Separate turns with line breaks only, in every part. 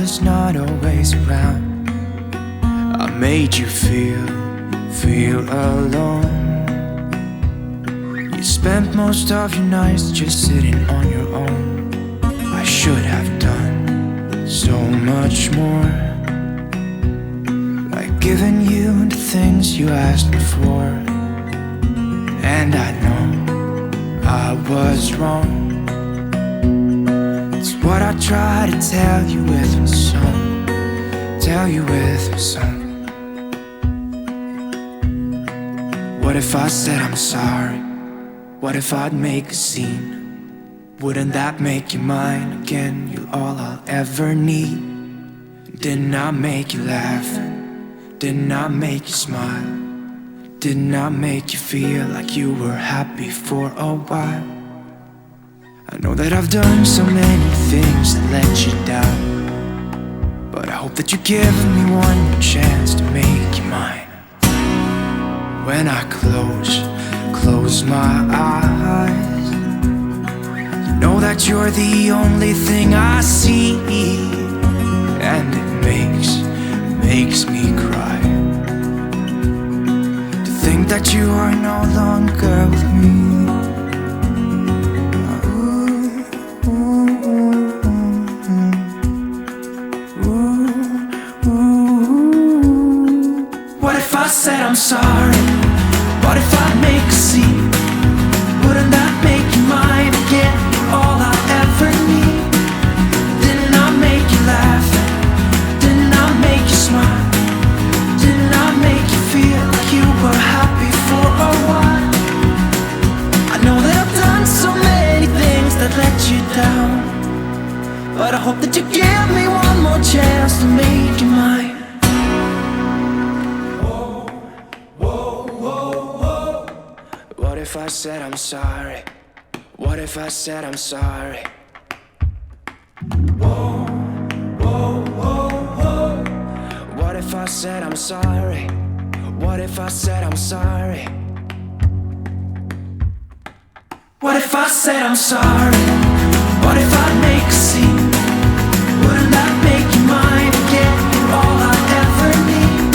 was not always around, I made you feel alone. You spent most of your nights just sitting on your own. I should have done so much more, like giving you the things you asked me for. And I know I was wrong. It's what I try to tell you with my song, tell you with my song. What if I said I'm sorry? What if I'd make a scene? Wouldn't that make you mine again? You're all I'll ever need. Didn't I make you laugh? Didn't I make you smile? Didn't I make you feel like you were happy for a while? I know that I've done so many things that let you down, but I hope that you give me one more chance to make you mine. When I close my eyes, you know that you're the only thing I see, and it makes me cry to think that you are no longer with me. What if I said I'm sorry? What if I make a scene? Wouldn't that make you mine again? All I ever need. Didn't I make you laugh? Didn't I make you smile? Didn't I make you feel like you were happy for a while? I know that I've done so many things that let you down, but I hope that you give me one more chance to make you mine. What if I said I'm sorry? What if I said I'm sorry? Whoa, whoa, whoa, whoa. What if I said I'm sorry? What if I said I'm sorry? What if I said I'm sorry? What if I make a scene? Wouldn't that make you mine again? You're all I ever need.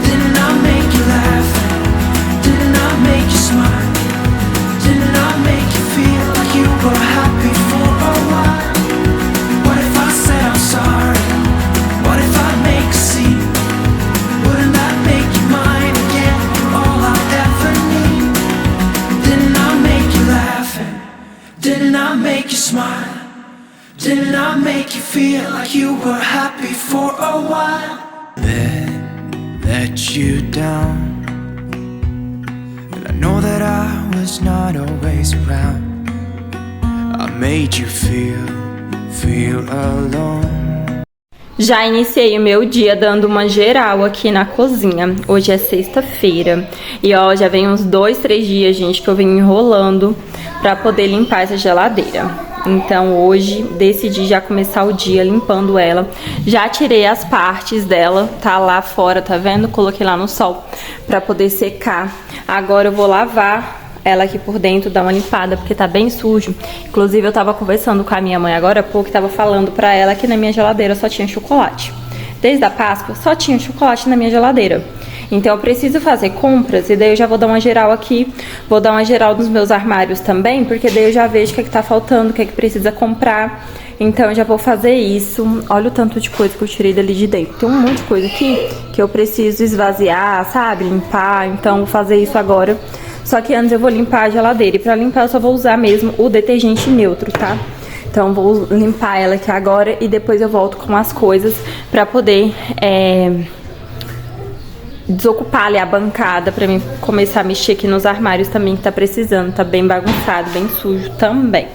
Didn't I make you laugh? Didn't I make you smile? Didn't I make you feel like you were happy for a while? What if I said I'm sorry? What if I make a scene? Wouldn't that make you mine again? You're all I ever need. Didn't I make you laugh? Didn't I make you smile? Didn't I make you feel like you were happy for a while? Let you down. I know that I was not always around, I made you feel alone.
Já iniciei o meu dia dando uma geral aqui na cozinha. Hoje é sexta-feira e ó, já vem uns 2, 3 dias, gente, que eu venho enrolando pra poder limpar essa geladeira. Então hoje decidi já começar o dia limpando ela. Já tirei as partes dela, tá lá fora, tá vendo? Coloquei lá no sol pra poder secar. Agora eu vou lavar ela aqui por dentro, dar uma limpada, porque tá bem sujo. Inclusive eu tava conversando com a minha mãe agora há pouco, tava falando pra ela que na minha geladeira só tinha chocolate. Desde a Páscoa só tinha chocolate na minha geladeira. Então eu preciso fazer compras e daí eu já vou dar uma geral aqui. Vou dar uma geral nos meus armários também, porque daí eu já vejo o que é que tá faltando, o que é que precisa comprar. Então eu já vou fazer isso. Olha o tanto de coisa que eu tirei dali de dentro. Tem um monte de coisa aqui que eu preciso esvaziar, sabe? Limpar. Então vou fazer isso agora. Só que antes eu vou limpar a geladeira. E pra limpar eu só vou usar mesmo o detergente neutro, tá? Então vou limpar ela aqui agora e depois eu volto com as coisas pra poder desocupar ali a bancada, pra mim começar a mexer aqui nos armários também, que tá precisando. Tá bem bagunçado, bem sujo também.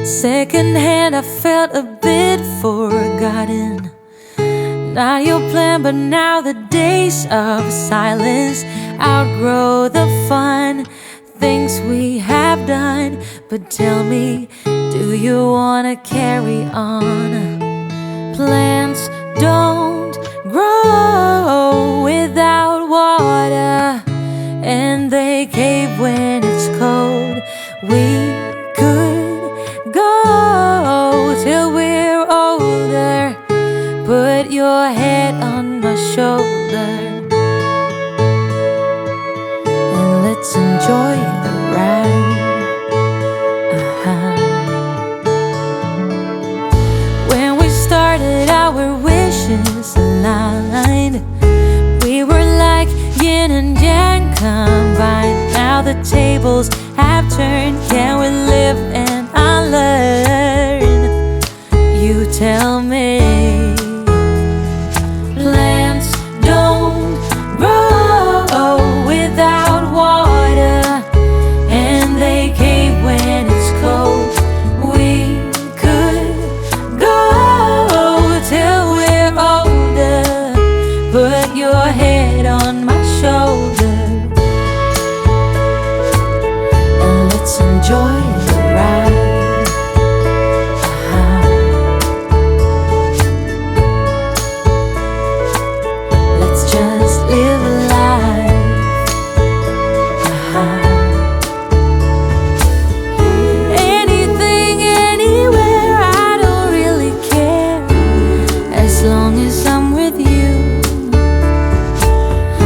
Second hand, I felt a bit forgotten. Not your plan, but now the days of silence outgrow the fun things we have done. But tell me, do you wanna carry on? Plans don't grow without water, and they cave when it's cold. We could go till we're older. Put your head on my shoulder, and let's enjoy the ride. When we started, our wishes aligned. We were like yin and yang combined. Now the tables have turned. Can we live and unlearn? You tell me. Plants don't grow without water, and they cave when it's cold. We could go till we're older. Put your head on my shoulder, and let's enjoy the ride. Let's just live life. Anything, anywhere, I don't really care, as long as I'm with you.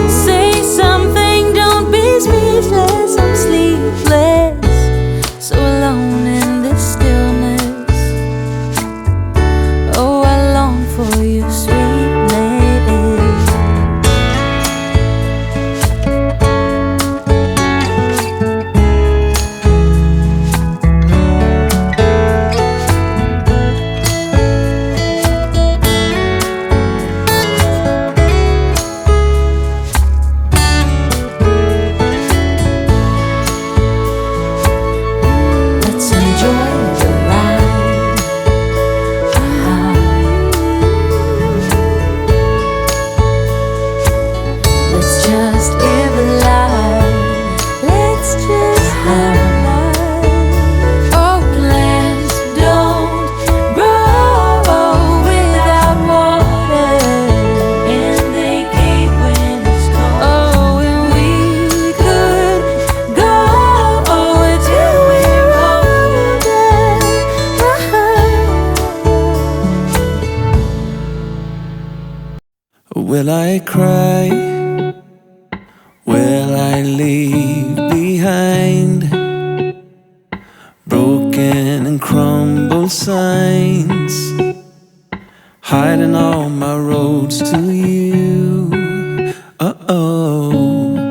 Say something, don't be speechless. I'm sleepless, so alone in this stillness. Oh, I long for you, sweetness. Let's enjoy the ride. Let's just live life. Let's just live life. Oh, plants don't grow without water, and they cave when it's cold. Oh, and we could go till we're older.
Will I cry? Will I leave behind broken and crumbled signs, hiding all my roads to you? Uh-oh.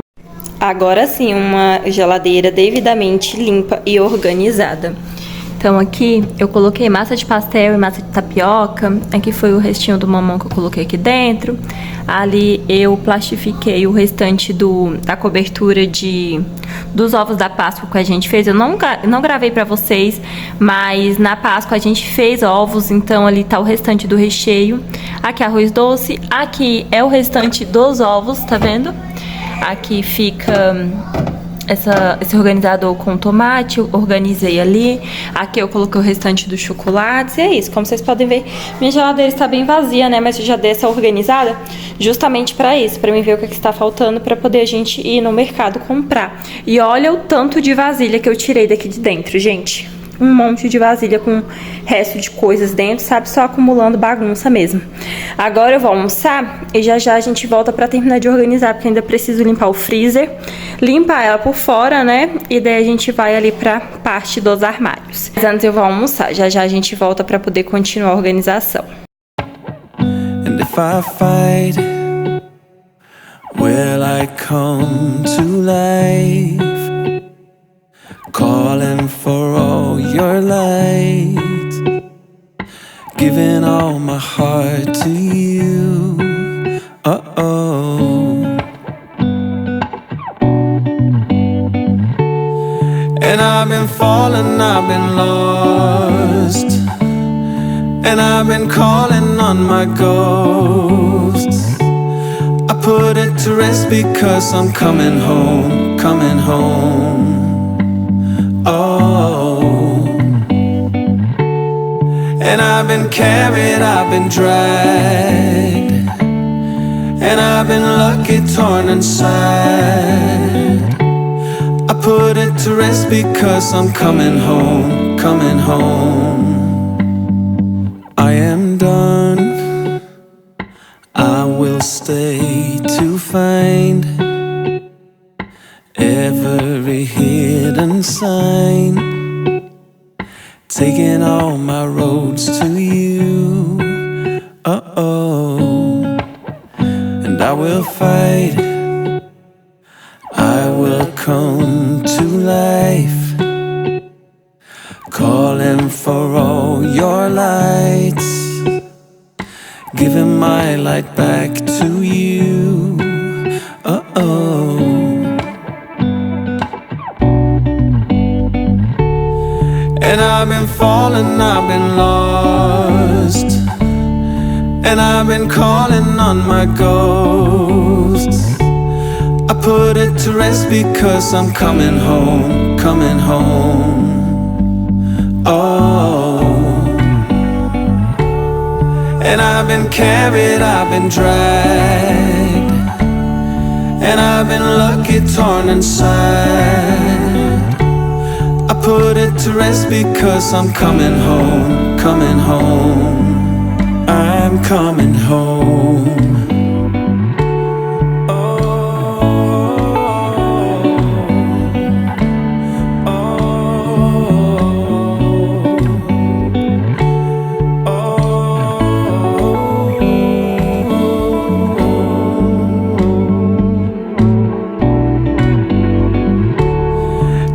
Agora sim, uma geladeira devidamente limpa e organizada. Então aqui eu coloquei massa de pastel e massa de tapioca. Aqui foi o restinho do mamão que eu coloquei aqui dentro. Ali eu plastifiquei o restante da cobertura dos ovos da Páscoa que a gente fez. Eu não gravei pra vocês, mas na Páscoa a gente fez ovos, então ali tá o restante do recheio. Aqui arroz doce, aqui é o restante dos ovos, tá vendo? Aqui fica esse organizador com tomate, eu organizei ali. Aqui eu coloquei o restante dos chocolates. E é isso, como vocês podem ver, minha geladeira está bem vazia, né? Mas eu já dei essa organizada justamente para isso, para mim ver o que está faltando, para poder a gente ir no mercado comprar. E olha o tanto de vasilha que eu tirei daqui de dentro, gente. Um monte de vasilha com resto de coisas dentro, sabe? Só acumulando bagunça mesmo. Agora eu vou almoçar e já a gente volta pra terminar de organizar, porque ainda preciso limpar o freezer, limpar ela por fora, né? E daí a gente vai ali pra parte dos armários. Mas antes eu vou almoçar, já a gente volta pra poder continuar a organização.
And if I fight, will I come to life? Calling for all your light, giving all my heart to you. Uh-oh. And I've been falling, I've been lost, and I've been calling on my ghosts. I put it to rest because I'm coming home, coming home. Oh, and I've been carried, I've been dragged, and I've been lucky, torn and sad. I put it to rest because I'm coming home, coming home. I am done, I will stay to find every hidden sign, taking all my roads to you. And I will fight, I will come to life, calling for all your lights, giving my light back to you. And I've been falling, I've been lost, and I've been calling on my ghosts. I put it to rest because I'm coming home, coming home. Oh. And I've been carried, I've been dragged, and I've been lucky, torn and sad. I put it to rest because I'm coming home, coming home. I'm coming home.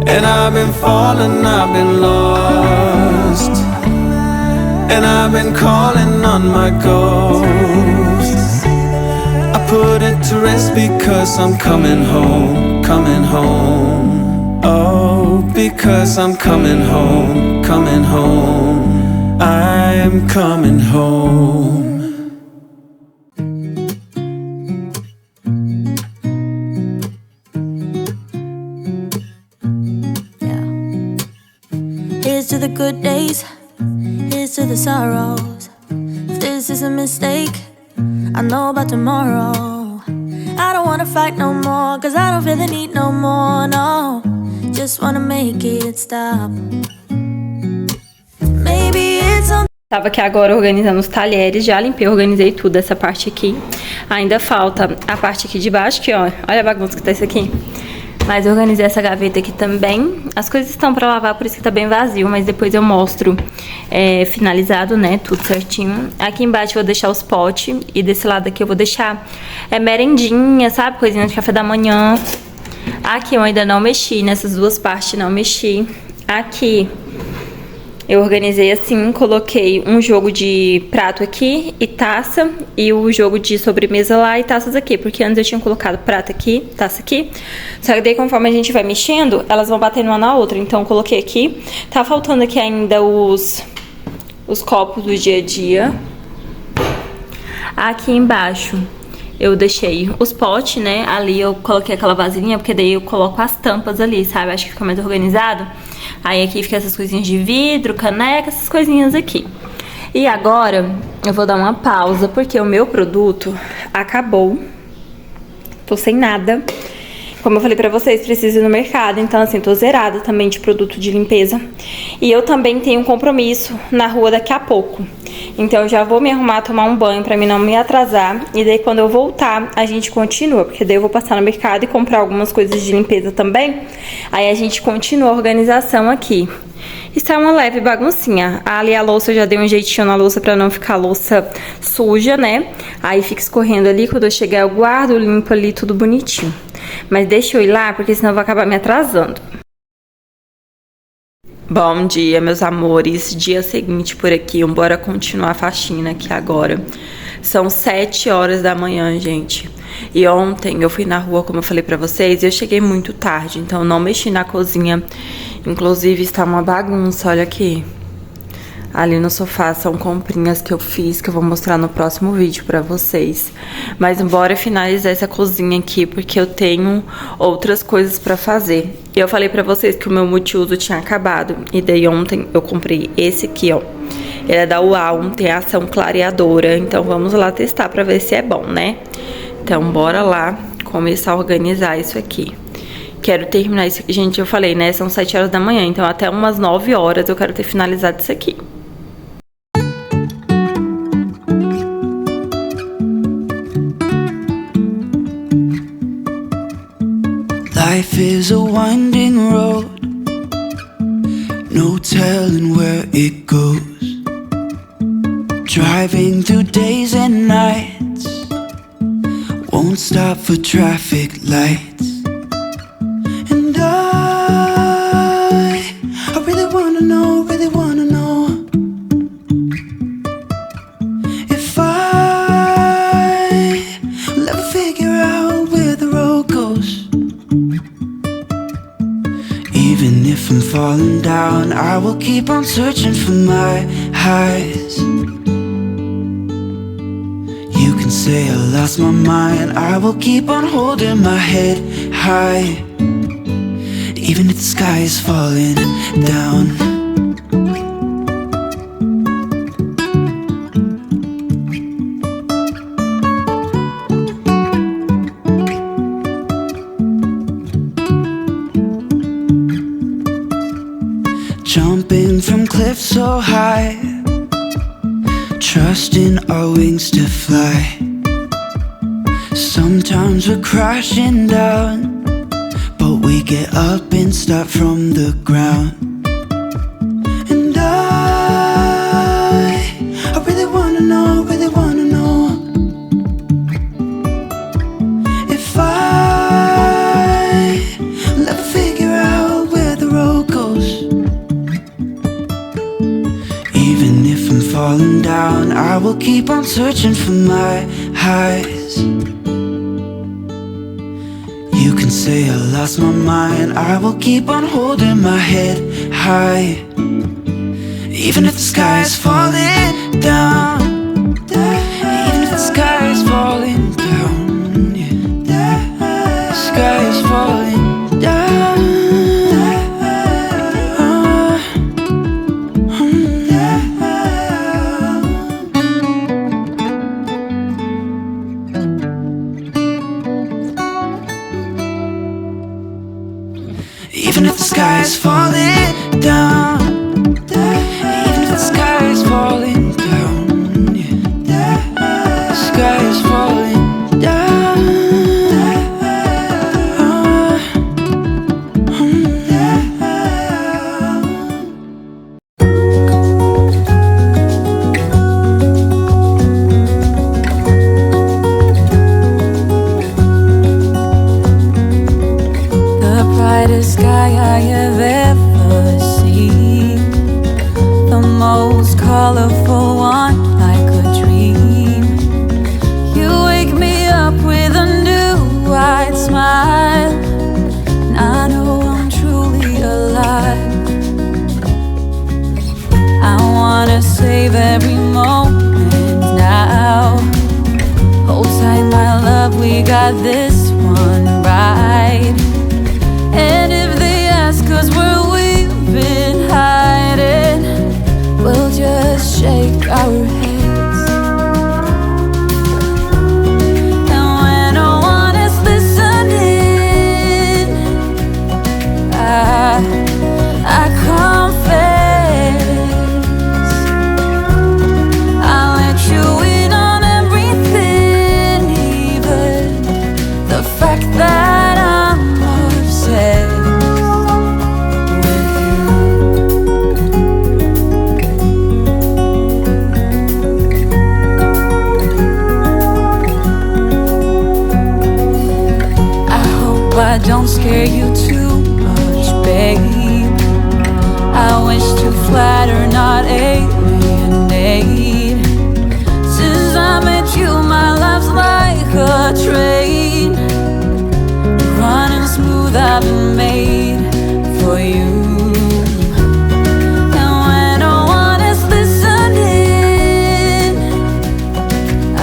And I've been falling, I've been lost, and I've been calling on my ghosts. I put it to rest because I'm coming home, coming home. Oh, because I'm coming home, coming home. I'm coming home.
Here's to the good days, here's to the sorrows. If this is a mistake, I know about tomorrow. I don't wanna fight no more, cause I don't feel the need no more, no. Just wanna make it stop. Maybe it's on.
Tava aqui agora organizando os talheres, já limpei, organizei tudo essa parte aqui. Ainda falta a parte aqui de baixo, que ó, olha a bagunça que tá isso aqui. Mas eu organizei essa gaveta aqui também. As coisas estão pra lavar, por isso que tá bem vazio. Mas depois eu mostro finalizado, né? Tudo certinho. Aqui embaixo eu vou deixar os potes. E desse lado aqui eu vou deixar merendinha, sabe? Coisinha de café da manhã. Aqui eu ainda não mexi. Nessas duas partes não mexi. Aqui eu organizei assim, coloquei um jogo de prato aqui e taça, e o jogo de sobremesa lá e taças aqui, porque antes eu tinha colocado prato aqui, taça aqui, só que daí conforme a gente vai mexendo, elas vão batendo uma na outra, então eu coloquei aqui. Tá faltando aqui ainda os copos do dia a dia. Aqui embaixo eu deixei os potes, né, ali eu coloquei aquela vasilhinha, porque daí eu coloco as tampas ali, sabe, acho que fica mais organizado. Aí aqui fica essas coisinhas de vidro, caneca, essas coisinhas aqui. E agora eu vou dar uma pausa, porque o meu produto acabou. Tô sem nada. Como eu falei pra vocês, preciso ir no mercado. Então assim, tô zerada também de produto de limpeza. E eu também tenho um compromisso na rua daqui a pouco. Então eu já vou me arrumar, tomar um banho pra mim não me atrasar. E daí quando eu voltar, a gente continua. Porque daí eu vou passar no mercado e comprar algumas coisas de limpeza também. Aí a gente continua a organização aqui. Está uma leve baguncinha. Ali a louça eu já dei um jeitinho na louça pra não ficar a louça suja, né? Aí fica escorrendo ali, quando eu chegar eu guardo, limpo ali tudo bonitinho. Mas deixa eu ir lá, porque senão eu vou acabar me atrasando. Bom dia, meus amores. Dia seguinte por aqui. Bora continuar a faxina aqui agora. São 7 horas da manhã, gente. E ontem eu fui na rua, como eu falei pra vocês, e eu cheguei muito tarde. Então eu não mexi na cozinha. Inclusive está uma bagunça, olha aqui. Ali no sofá são comprinhas que eu fiz, que eu vou mostrar no próximo vídeo pra vocês. Mas bora finalizar essa cozinha aqui, porque eu tenho outras coisas pra fazer. E eu falei pra vocês que o meu multiuso tinha acabado. E daí ontem eu comprei esse aqui, ó. Ele é da UAU, tem ação clareadora. Então vamos lá testar pra ver se é bom, né? Então, bora lá começar a organizar isso aqui. Quero terminar isso aqui. Gente, eu falei, né? São 7 horas da manhã, então até umas 9 horas eu quero ter finalizado isso aqui.
Life is a winding road, no telling where it goes. Driving through days and nights, won't stop for traffic lights. And I really wanna know, if I will ever figure out where the road goes. Even if I'm falling down, I will keep on searching for my highs. You can say I lost my mind, I will keep on holding my head high. Even if the sky is falling down. Jumping from cliffs so high, trusting our wings to fly. Sometimes we're crashing down, but we get up and start from the ground. And I really wanna know, if I will ever figure out where the road goes. Even if I'm falling down, I will keep on searching for my highs. You can say I lost my mind, I will keep on holding my head high. Even if the sky is falling down, even if the sky is falling down, yeah. The sky is falling down. Even if the sky is falling down, even if the sky is falling down, yeah. The sky is falling down.
The brightest sky I have ever seen, the most colorful one like a dream. You wake me up with a new white smile, and I know I'm truly alive. I wanna save every moment now. Hold tight, my love, we got this one right. And if they ask us where we've been hiding, we'll just shake our heads. And when no one is listening, I confess, I'll let you in on everything, even the fact that I'm obsessed with you. I hope I don't scare you too much, babe. I wish to flatter, not alienate. Since I met you, my life's like a train, running smooth, I've been made for you. And when no one is listening, I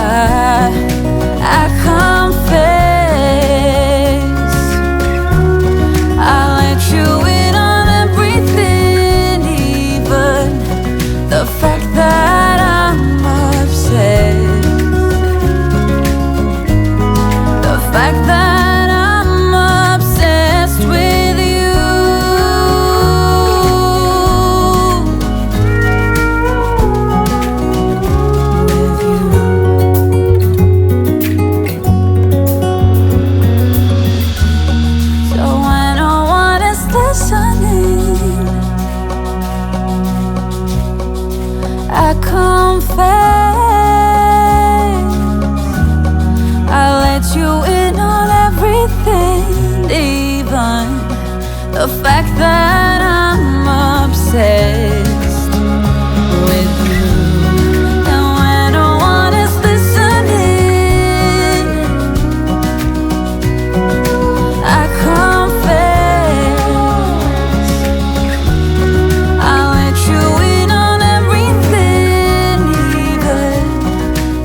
confess, I'll let you in on everything, even the fact that I'm obsessed. the fact that I'm obsessed with you. And when no one is listening, I confess I'll let you in on everything, even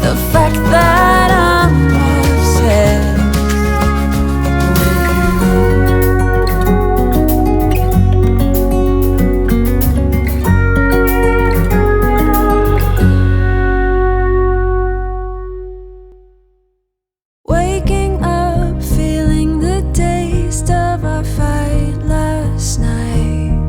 the fact that I'm obsessed. Waking up, feeling the taste of our fight last night.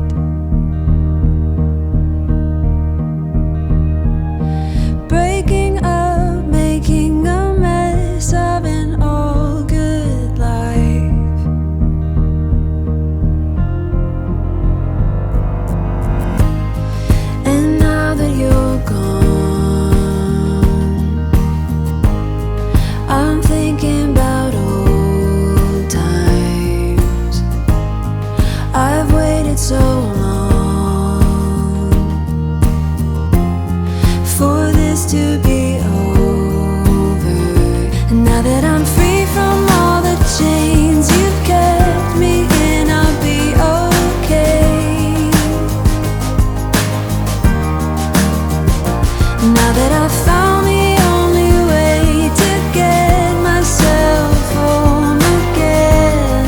Breaking up, making a mess of an all good life. And now that you're gone, I'm thinking about old times. I've waited so long for this to be over. And now that I'm free from all the chains you've kept me in, I'll be okay. Now that I've found the only way to get myself home again,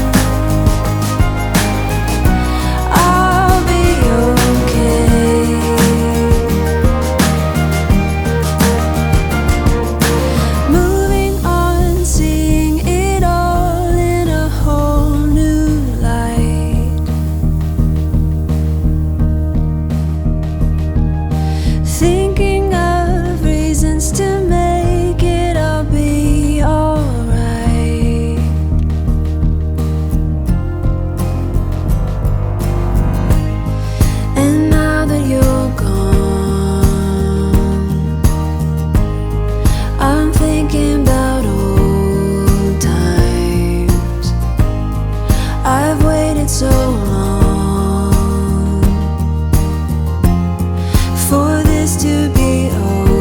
I'll be okay. Moving on, seeing it all in a whole new light. Thinking of reasons to make it all be alright. And now that you're gone, I'm thinking about old times. I've waited so long for this to be over.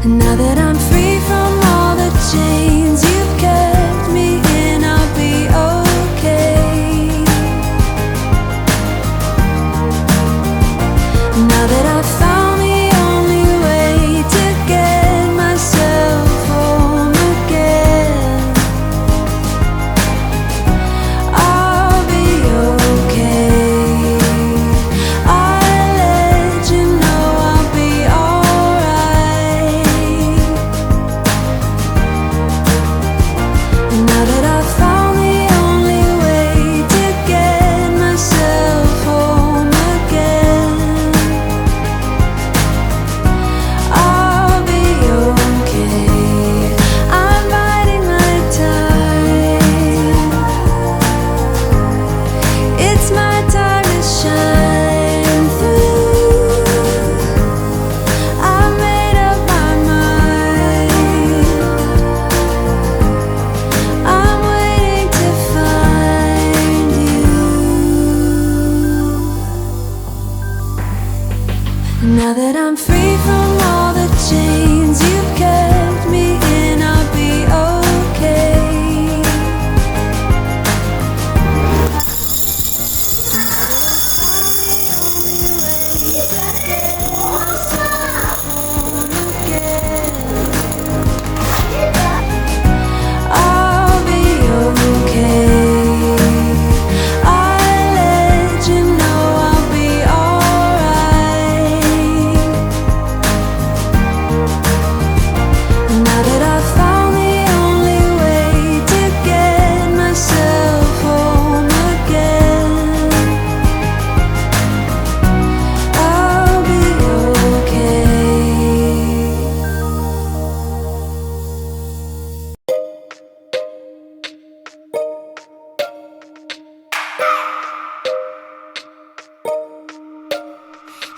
And now that I'm free from all the chains you've kept me in, I'll be okay. Now that I've found the only way to get myself home again, I'll be okay. I'll let you know I'll be alright. Now that I've found the only way to get myself home again, I'll be okay. I'm biding my time. It's my time to shine through. I've made up my mind. I'm waiting to find you. Now that I'm free from all the chains you've kept me in, I'll be okay. I'll be okay. I'll let you know I'll be alright. Now that I've found the only way to get myself home again, I'll be okay.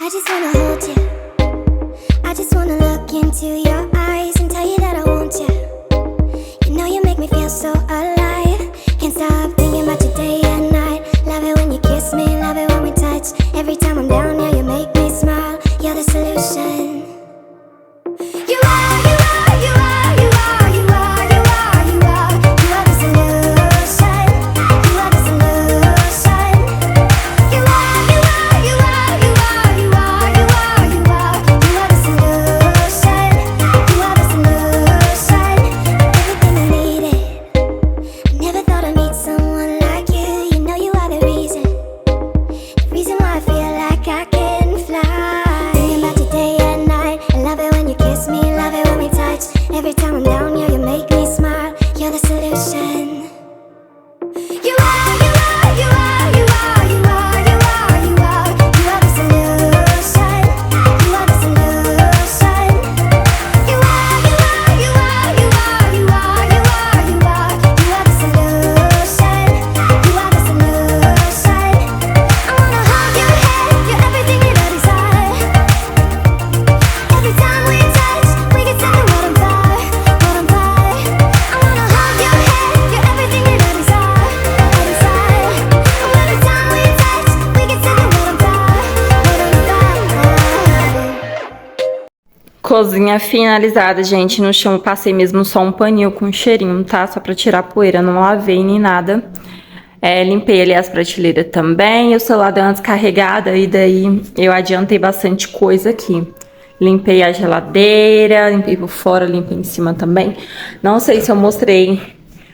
I just wanna hold you. I just wanna look into your eyes and tell you that I want you. You know you make me feel so alive. Can't stop thinking about you day and night.
cozinha finalizada, gente. No chão eu passei mesmo só um paninho com cheirinho, tá? Só pra tirar a poeira, não lavei nem nada. Limpei ali as prateleiras também. O celular deu uma descarregada e daí eu adiantei bastante coisa aqui. Limpei a geladeira, limpei por fora, limpei em cima também. Não sei se eu mostrei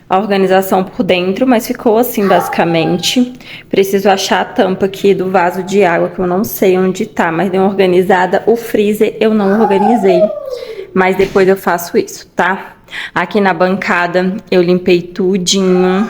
a organização por dentro, mas ficou assim basicamente. Preciso achar a tampa aqui do vaso de água, que eu não sei onde tá, mas deu uma organizada. O freezer eu não organizei, mas depois eu faço isso, tá? Aqui na bancada eu limpei tudinho.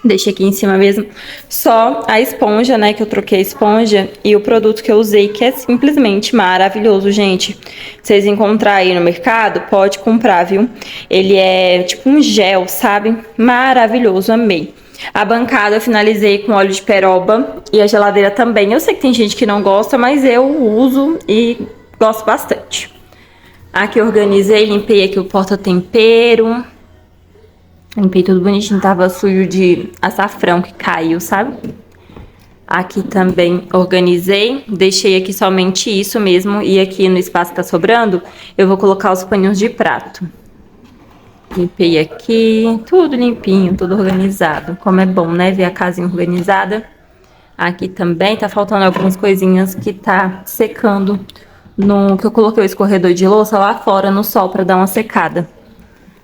Deixei aqui em cima mesmo só a esponja, né, que eu troquei a esponja e o produto que eu usei, que é simplesmente maravilhoso, gente. Vocês encontrarem aí no mercado, pode comprar, viu? Ele é tipo um gel, sabe? Maravilhoso, amei. A bancada eu finalizei com óleo de peroba e a geladeira também. Eu sei que tem gente que não gosta, mas eu uso e gosto bastante. Aqui eu organizei, limpei aqui o porta-tempero. Limpei tudo bonitinho, tava sujo de açafrão que caiu, sabe? Aqui também organizei, deixei aqui somente isso mesmo. E aqui no espaço que tá sobrando, eu vou colocar os paninhos de prato. Limpei aqui, tudo limpinho, tudo organizado. Como é bom, né, ver a casinha organizada. Aqui também tá faltando algumas coisinhas que tá secando. Que eu coloquei o escorredor de louça lá fora no sol pra dar uma secada.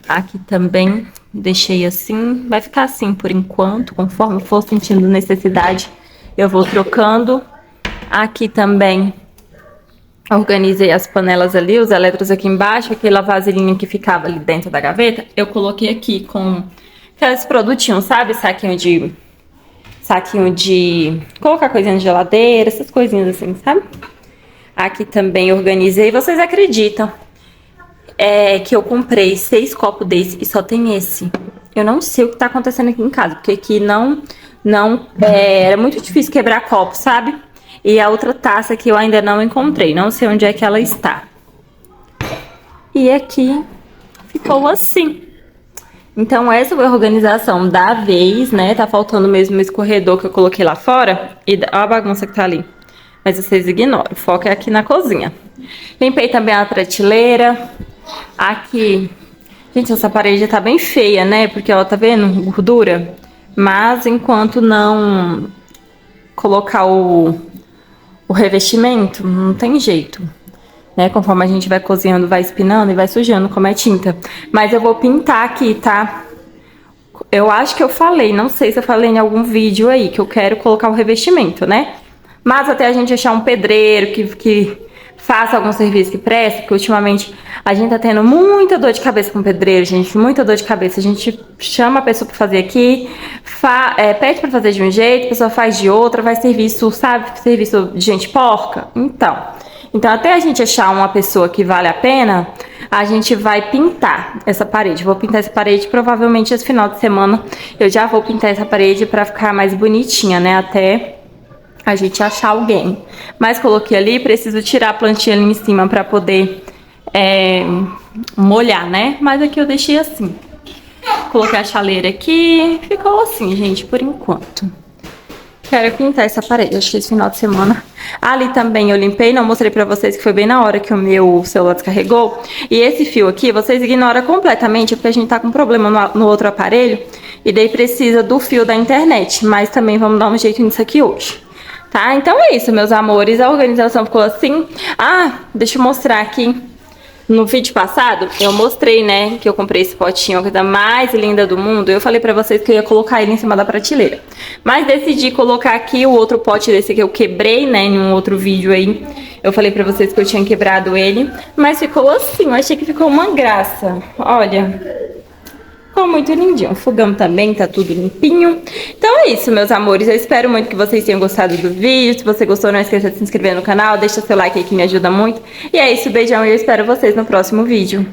Aqui também deixei assim, vai ficar assim por enquanto, conforme eu for sentindo necessidade, eu vou trocando. Aqui também organizei as panelas ali, os eletros aqui embaixo, aquela vasilhinha que ficava ali dentro da gaveta, eu coloquei aqui com aqueles produtinhos, sabe? Saquinho de colocar coisinha na geladeira, essas coisinhas assim, sabe? Aqui também organizei, vocês acreditam? Que eu comprei 6 copos desse e só tem esse. Eu não sei o que tá acontecendo aqui em casa, porque aqui era muito difícil quebrar copo, sabe? E a outra taça que eu ainda não encontrei, não sei onde é que ela está. E aqui ficou assim. Então essa foi a organização da vez, né? Tá faltando mesmo o escorredor que eu coloquei lá fora. E olha a bagunça que tá ali. Mas vocês ignoram, o foco é aqui na cozinha. Limpei também a prateleira. Aqui, gente, essa parede tá bem feia, né? Porque ela tá vendo gordura. Mas enquanto não colocar o revestimento, não tem jeito, né? Conforme a gente vai cozinhando, vai espinando e vai sujando, como é tinta. Mas eu vou pintar aqui, tá? Eu acho que eu falei, não sei se eu falei em algum vídeo aí, que eu quero colocar o revestimento, né? Mas até a gente achar um pedreiro que faça algum serviço que preste, porque ultimamente a gente tá tendo muita dor de cabeça com pedreiro, gente, muita dor de cabeça. A gente chama a pessoa pra fazer aqui, pede pra fazer de um jeito, a pessoa faz de outra, faz serviço, sabe, serviço de gente porca. Então até a gente achar uma pessoa que vale a pena, a gente vai pintar essa parede. Vou pintar essa parede, provavelmente esse final de semana eu já vou pintar essa parede pra ficar mais bonitinha, né, até a gente achar alguém. Mas coloquei ali, preciso tirar a plantinha ali em cima pra poder molhar, né? Mas aqui eu deixei assim. Coloquei a chaleira aqui, ficou assim, gente, por enquanto. Quero pintar essa parede, acho que esse final de semana. Ali também eu limpei, não mostrei pra vocês que foi bem na hora que o meu celular descarregou. E esse fio aqui, vocês ignoram completamente, porque a gente tá com problema no outro aparelho. E daí precisa do fio da internet, mas também vamos dar um jeito nisso aqui hoje. Tá? Então é isso, meus amores. A organização ficou assim. Ah, deixa eu mostrar aqui. No vídeo passado, eu mostrei, né, que eu comprei esse potinho, a coisa mais linda do mundo. Eu falei pra vocês que eu ia colocar ele em cima da prateleira. Mas decidi colocar aqui o outro pote desse que eu quebrei, né, em um outro vídeo aí. Eu falei pra vocês que eu tinha quebrado ele. Mas ficou assim, eu achei que ficou uma graça. Olha... ficou muito lindinho. O fogão também tá tudo limpinho. Então é isso, meus amores. Eu espero muito que vocês tenham gostado do vídeo. Se você gostou, não esqueça de se inscrever no canal. Deixa seu like aí que me ajuda muito. E é isso, beijão e eu espero vocês no próximo vídeo.